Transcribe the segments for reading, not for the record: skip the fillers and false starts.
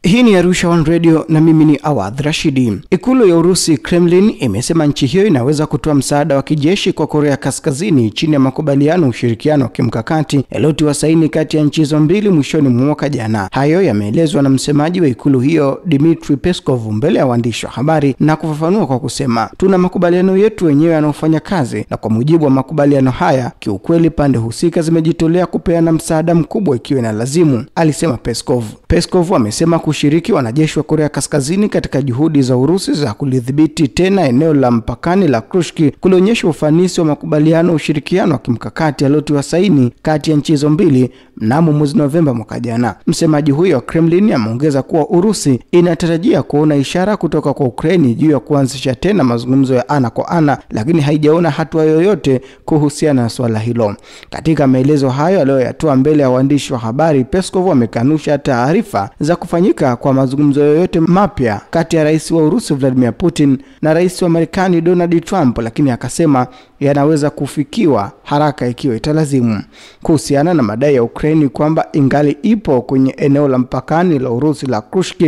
Hii ni Arusha One Radio na mimi ni Awadh Rashidi. Ikulu ya Urusi Kremlin imesema nchi hiyo inaweza kutoa msaada wa kijeshi kwa Korea Kaskazini chini ya makubaliano ushirikiano wa kimkakati yaliyotiwa saini kati ya nchi hizo mbili mwishoni mwa mwaka jana. Hayo yameelezwa na msemaji wa ikulu hiyo Dmitry Peskov mbele ya waandishi wa habari na kufafanua kwa kusema, "Tuna makubaliano yetu wenyewe yanayofanya kazi na kwa mujibu wa makubaliano haya, kiukweli pande husika zimejitolea kupeana msaada mkubwa ikiwa na lazimu," alisema Peskov. Peskov amesema kushiriki wanajeshi wa Korea Kaskazini katika juhudi za Urusi za kulidhibiti tena eneo la mpakani la Kursk kulionyesha ufanisi wa makubaliano ushirikiano wa kimkakati yaliyotiwa saini kati ya nchi hizo mbili mnamo mwezi Novemba mwaka jana. Msemaji huyo wa Kremlin ameongeza kuwa Urusi inatarajia kuona ishara kutoka kwa Ukraine juu ya kuanzisha tena mazungumzo ya ana kwa ana, lakini haijaona hatua yoyote kuhusiana na swala hilo. Katika maelezo hayo aliyoyatoa mbele ya waandishi wa habari, Peskov amekanusha taarifa za kufanyika kwa mazungumzo yoyote mapya kati ya rais wa Urusi Vladimir Putin na rais wa Marekani Donald Trump, lakini akasema yanaweza kufikiwa haraka ikiwa italazimu. Kuhusiana na madai ya Ukraine kwamba ingali ipo kwenye eneo la mpakani la Urusi la Kursk,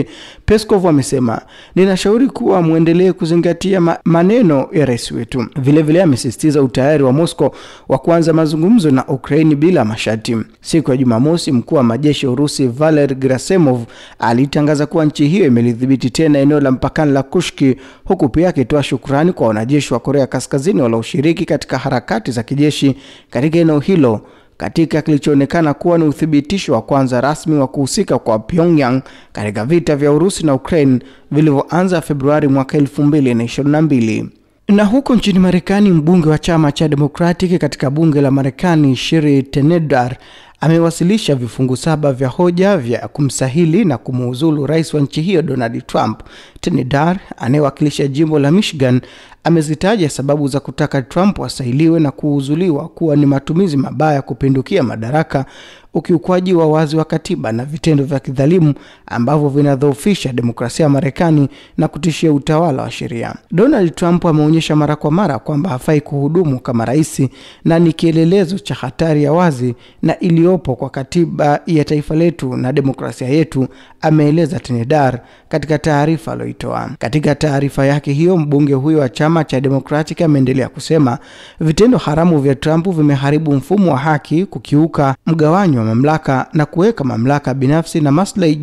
Peskov amesema, "Ninashauri kuwa muendelee kuzingatia maneno ya rais wetu." Vile amesisitiza utayari wa Moscow wa kuanza mazungumzo na Ukraine bila masharti. Siku ya Jumamosi, mkuu wa majeshi ya Urusi Valery Gerasimov alitangaza kuwa nchi hiyo imelidhibiti tena eneo la mpakani la Kursk, huku pia akitoa shukrani kwa wanajeshi wa Korea Kaskazini walioshiriki katika harakati za kijeshi katika eneo hilo, katika kilichoonekana kuwa ni uthibitisho wa kwanza rasmi wa kuhusika kwa Pyongyang katika vita vya Urusi na Ukraine vilivyoanza Februari mwaka 2022. Na huko nchini Marekani, mbunge wa chama cha Democratic katika bunge la Marekani Sherry Tenedar amewasilisha vifungu 7 vya hoja vya kumsahili na kumuuzulu rais wa nchi hiyo Donald Trump. Tenedar anayewakilisha jimbo la Michigan amezitaja sababu za kutaka Trump asahiliwe na kuuzuliwa kuwa ni matumizi mabaya kupindukia madaraka, ukiukwaji wa wazi wa katiba na vitendo vya kidhalimu ambavyo vinadhoofisha demokrasia ya Marekani na kutishia utawala wa sheria. Donald Trump ameonyesha mara kwa mara kwamba hafai kuhudumu kama rais na ni kielelezo cha hatari ya wazi na iliyopo kwa katiba ya taifa letu na demokrasia yetu, ameeleza Tenedar katika taarifa aliyoitoa. Katika taarifa yake hiyo, mbunge huyo wa chama cha Democratic ameendelea kusema, "Vitendo haramu vya Trump vimeharibu mfumo wa haki, kukiuka mgawanyo wa mamlaka na kuweka mamlaka binafsi na maslahi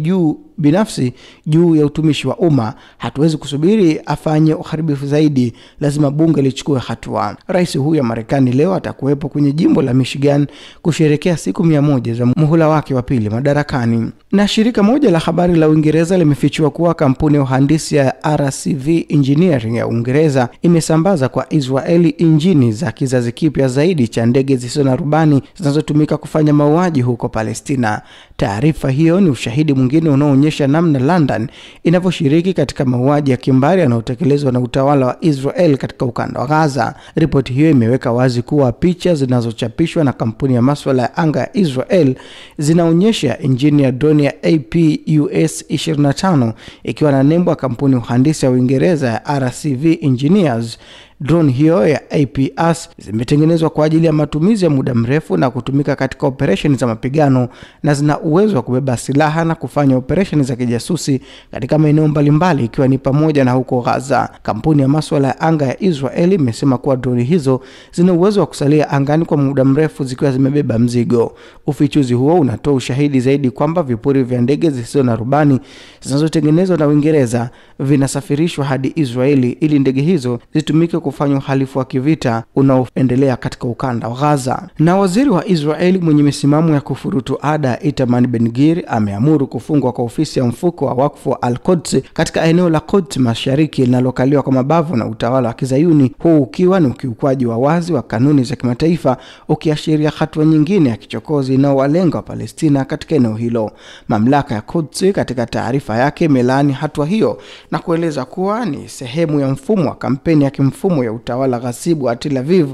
binafsi juu ya utumishi wa umma. Hatuwezi kusubiri afanye uharibifu zaidi, lazima bunge lichukue hatua." Rais huyu wa Marekani leo atakuwepo kwenye jimbo la Michigan kusherehekea siku 100 za muhula wake wa pili madarakani. Na shirika moja la habari la Uingereza limefichua kuwa kampuni ya uhandisi ya RCV Engineering ya Uingereza imesambaza kwa Israeli injini za kizazi kipya zaidi cha ndege zisizo na rubani zinazotumika kufanya mauaji huko Palestina. Taarifa hiyo ni ushahidi mwingine unaoonyesha namna London inavyoshiriki katika mauaji ya kimbari yanayotekelezwa na utawala wa Israel katika ukanda wa Gaza. Ripoti hiyo imeweka wazi kuwa picha zinazochapishwa na kampuni ya masuala ya anga ya Israel zinaonyesha injini ya drone ya APUS-25 ikiwa na nembo ya kampuni uhandisi ya Uingereza ya RCV Engineers. Drone hiyo ya APUS zimetengenezwa kwa ajili ya matumizi ya muda mrefu na kutumika katika operesheni za mapigano, na zina uwezo wa kubeba silaha na kufanya operesheni za kijasusi katika maeneo mbalimbali ikiwa ni pamoja na huko Gaza. Kampuni ya masuala ya anga ya Israeli imesema kuwa drone hizo zina uwezo wa kusalia angani kwa muda mrefu zikiwa zimebeba mzigo. Ufichuzi huo unatoa ushahidi zaidi kwamba vipuri vya ndege zisizo na rubani zinazotengenezwa na Uingereza vinasafirishwa hadi Israeli ili ndege hizo zitumike kufanya uhalifu wa kivita unaoendelea katika ukanda wa Gaza. Na waziri wa Israeli mwenye misimamo ya kufurutu ada Itamar Ben-Gvir ameamuru kufungwa kwa ofisi ya mfuko wa wakfu wa Al-Quds katika eneo la Quds Mashariki linalokaliwa kwa mabavu na utawala wa Kizayuni, huu ukiwa ni ukiukwaji wa wazi wa kanuni za kimataifa, ukiashiria hatua nyingine ya kichokozi inayowalenga wa Palestina katika eneo hilo. Mamlaka ya Quds katika taarifa yake imelaani hatua hiyo na kueleza kuwa ni sehemu ya mfumo wa kampeni ya kimfumo ya utawala ghasibu wa Tel Aviv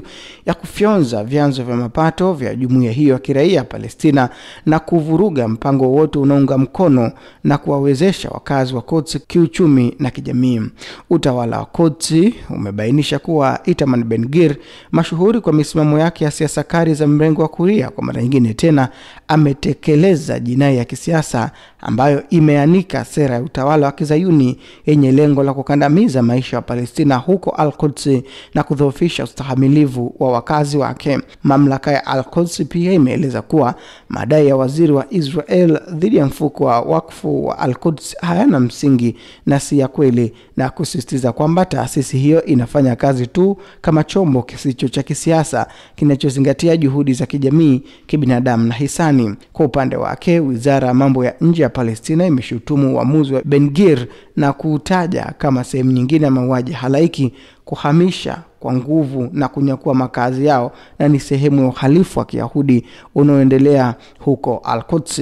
ya kufyonza vyanzo vya mapato vya jumuiya hiyo ya kiraia Palestina na kuvuruga mpango wote unaunga mkono na kuwawezesha wakazi wa Quds kiuchumi na kijamii. Utawala wa Quds umebainisha kuwa Itamar Ben-Gvir, mashuhuri kwa misimamo yake ya siasa kali za mrengo wa kulia, kwa mara nyingine tena ametekeleza jinai ya kisiasa ambayo imeanika sera ya utawala wa Kizayuni yenye lengo la kukandamiza maisha ya Palestina huko Al-Quds na kudhoofisha ustahimilivu wa wakazi wake. Mamlaka ya Al-Quds pia imeeleza kuwa madai ya waziri wa Israel dhidi ya mfuko wa wakfu wa Al-Quds hayana msingi na si ya kweli, na kusisitiza kwamba taasisi hiyo inafanya kazi tu kama chombo kisicho cha kisiasa kinachozingatia juhudi za kijamii, kibinadamu na hisani. Kwa upande wake, Wizara ya Mambo ya Nje ya Palestina imeshutumu uamuzi wa Ben-Gvir na kuutaja kama sehemu nyingine ya mauaji halaiki, kuhamisha kwa nguvu na kunyakua makazi yao, na ni sehemu ya uhalifu wa Kiyahudi unaoendelea huko Al-Quds.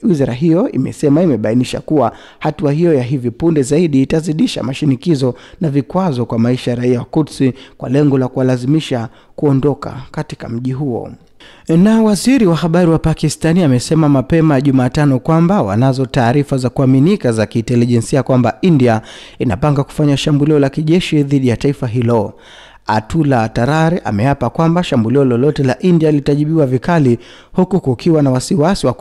Wizara hiyo imesema imebainisha kuwa hatua hiyo ya hivi punde zaidi itazidisha mashinikizo na vikwazo kwa maisha ya raia wa Quds kwa lengo la kuwalazimisha kuondoka katika mji huo. Na waziri wa habari wa Pakistani amesema mapema Jumatano kwamba wanazo taarifa za kuaminika za kiintelijensia kwamba India inapanga kufanya shambulio la kijeshi dhidi ya taifa hilo. Atullah Tarar ameapa kwamba shambulio lolote la India litajibiwa vikali, huku kukiwa na wasiwasi wa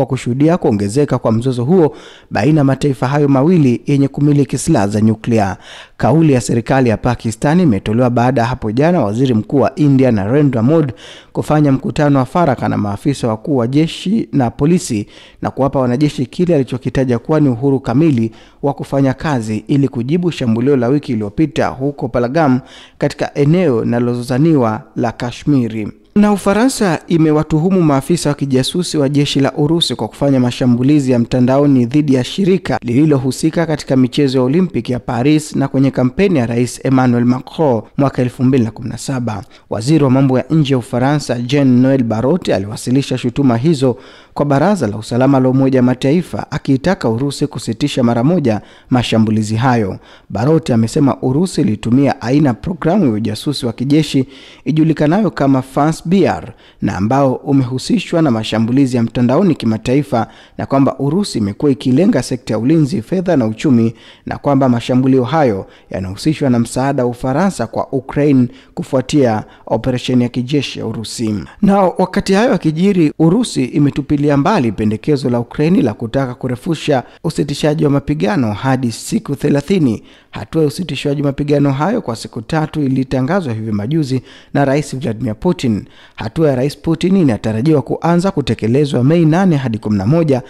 kushuhudia kuongezeka kwa mzozo huo baina mataifa hayo mawili yenye kumiliki silaha za nyuklia. Kauli ya serikali ya Pakistani imetolewa baada hapo jana waziri mkuu wa India Narendra Modi kufanya mkutano wa faragha na maafisa wakuu wa jeshi na polisi na kuwapa wanajeshi kile alichokitaja kuwa ni uhuru kamili wa kufanya kazi ili kujibu shambulio la wiki iliyopita huko Pahalgam katika eneo linalozozaniwa la Kashmiri. Na Ufaransa imewatuhumu maafisa wa kijasusi wa jeshi la Urusi kwa kufanya mashambulizi ya mtandaoni dhidi ya shirika lililohusika katika michezo ya Olimpiki ya Paris na kwenye kampeni ya Rais Emmanuel Macron mwaka 2017. Waziri wa mambo ya nje ya Ufaransa Jean-Noel Barrot aliwasilisha shutuma hizo kwa Baraza la Usalama la Umoja wa Mataifa akiitaka Urusi kusitisha mara moja mashambulizi hayo. Barrot amesema Urusi ilitumia aina programu ya ujasusi wa kijeshi ijulikanayo kama FANSBR na ambao umehusishwa na mashambulizi ya mtandaoni kimataifa, na kwamba Urusi imekuwa ikilenga sekta ya ulinzi, fedha na uchumi, na kwamba mashambulio hayo yanahusishwa na msaada wa Ufaransa kwa Ukraine kufuatia operesheni ya kijeshi ya Urusi. Na wakati hayo yakijiri, Urusi imetupilia mbali pendekezo la Ukraine la kutaka kurefusha usitishaji wa mapigano hadi siku 30. Hatua ya usitishaji mapigano hayo kwa siku 3 ilitangazwa hivi majuzi na Rais Vladimir Putin. Hatua ya Rais Putin inatarajiwa kuanza kutekelezwa Mei 8 hadi 11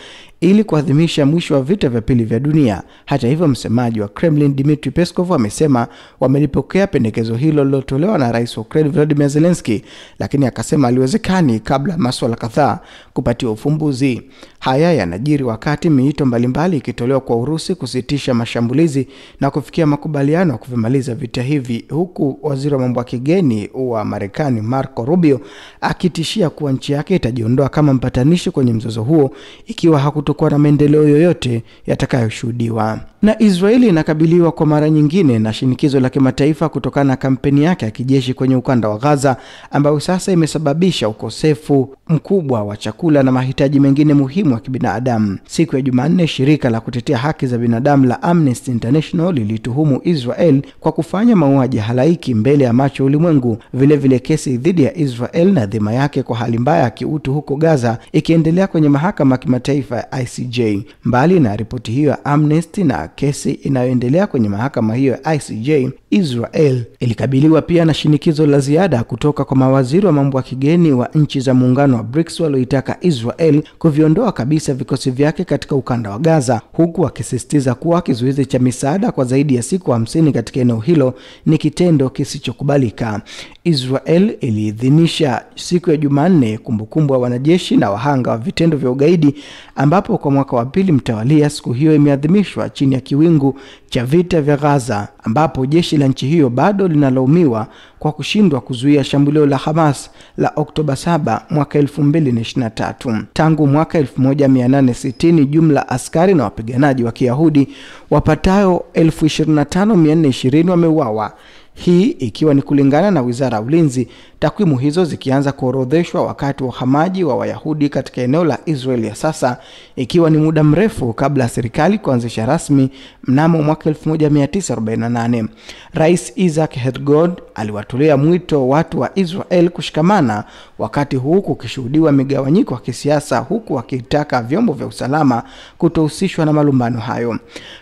ili kuadhimisha mwisho wa vita vya pili vya dunia. Hata hivyo, msemaji wa Kremlin Dmitry Peskov amesema wamelipokea pendekezo hilo lilotolewa na Rais wa Ukraine Volodymyr Zelensky, lakini akasema haliwezekani kabla masuala kadhaa kupatiwa ufumbuzi. Haya yanajiri wakati miito mbalimbali ikitolewa kwa Urusi kusitisha mashambulizi na kufikia makubaliano ya kuvimaliza vita hivi, huku waziri wa mambo ya kigeni wa Marekani Marco Rubio akitishia kuwa nchi yake itajiondoa kama mpatanishi kwenye mzozo huo ikiwa hakutokuwa na maendeleo yoyote yatakayoshuhudiwa. Na Israeli inakabiliwa kwa mara nyingine na shinikizo la kimataifa kutokana na kampeni yake ya kijeshi kwenye ukanda wa Gaza, ambayo sasa imesababisha ukosefu mkubwa wa chakula na mahitaji mengine muhimu ya kibinadamu. Siku ya Jumanne, shirika la kutetea haki za binadamu la Amnesty International lilituhumu Israel kwa kufanya mauaji halaiki mbele ya macho ulimwengu. Vile kesi dhidi ya Israel na dhima yake kwa hali mbaya ya kiutu huko Gaza ikiendelea kwenye mahakama ya kimataifa ya ICJ. Mbali na ripoti hiyo ya Amnesty na kesi inayoendelea kwenye mahakama hiyo ya ICJ, Israel ilikabiliwa pia na shinikizo la ziada kutoka kwa mawaziri wa mambo ya kigeni wa nchi za muungano wa BRICS walioitaka Israel kuviondoa kabisa vikosi vyake katika ukanda wa Gaza, huku akisisitiza kuwa kizuizi cha misaada kwa zaidi ya siku 50 katika eneo hilo ni kitendo kisichokubalika. Israel iliidhinisha siku ya Jumanne kumbukumbu ya wanajeshi na wahanga wa vitendo vya ugaidi, ambapo kwa mwaka wa pili mtawalia siku hiyo imeadhimishwa chini ya kiwingu cha vita vya Gaza, ambapo jeshi la nchi hiyo bado linalaumiwa kwa kushindwa kuzuia shambulio la Hamas la Oktoba 7 mwaka 2023. Tangu mwaka 1860 jumla askari na wapiganaji wa Kiyahudi wapatao 25,420 wameuawa. Hii ikiwa ni kulingana na Wizara ya Ulinzi. Takwimu hizo zikianza kuorodheshwa wakati wa uhamaji wa Wayahudi katika eneo la Israeli ya sasa, ikiwa ni muda mrefu kabla serikali kuanzisha rasmi mnamo mwaka 1948. Rais Isaac Herzog aliwatolea mwito watu wa Israel kushikamana, wakati huu kukishuhudiwa migawanyiko ya kisiasa, huku akitaka vyombo vya usalama kutohusishwa na malumbano hayo.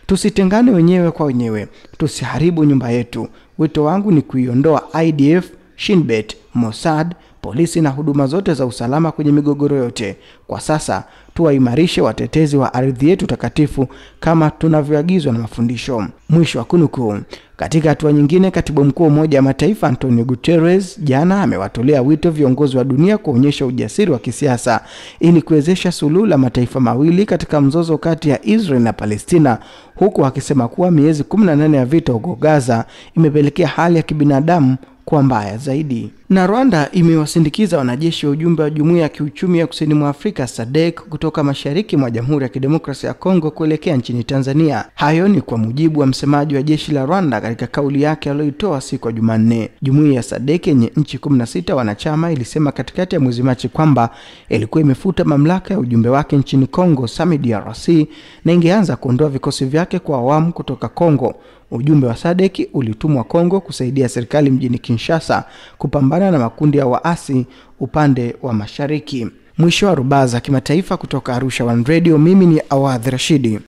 Tusitengane wenyewe kwa wenyewe, tusiharibu nyumba yetu. Wito wangu ni kuiondoa IDF, Shin Bet, Mossad, polisi na huduma zote za usalama kwenye migogoro yote. Kwa sasa tuwaimarishe watetezi wa ardhi yetu takatifu kama tunavyoagizwa na mafundisho. Mwisho wa kunukuu. Katika hatua nyingine, katibu mkuu wa Umoja wa Mataifa Antonio Guterres jana amewatolea wito viongozi wa dunia kuonyesha ujasiri wa kisiasa ili kuwezesha suluhu la mataifa mawili katika mzozo kati ya Israel na Palestina, huku akisema kuwa miezi 18 ya vita huko Gaza imepelekea hali ya kibinadamu kuwa mbaya zaidi. Na Rwanda imewasindikiza wanajeshi wa ujumbe wa Jumuiya ya Kiuchumi ya Kusini mwa Afrika SADC kutoka mashariki mwa Jamhuri ya Kidemokrasia ya Kongo kuelekea nchini Tanzania. Hayo ni kwa mujibu wa msemaji wa jeshi la Rwanda katika kauli yake aliyoitoa siku ya Jumanne. Jumuiya ya SADC yenye nchi 16 wanachama ilisema katikati ya mwezi Machi kwamba ilikuwa imefuta mamlaka ya ujumbe wake nchini Kongo DRC na ingeanza kuondoa vikosi vyake kwa awamu kutoka Kongo. Ujumbe wa SADC ulitumwa Kongo kusaidia serikali mjini Kinshasa kupambana na makundi ya waasi upande wa mashariki. Mwisho wa rubaa za kimataifa kutoka Arusha One Radio, mimi ni Awadh Rashidi.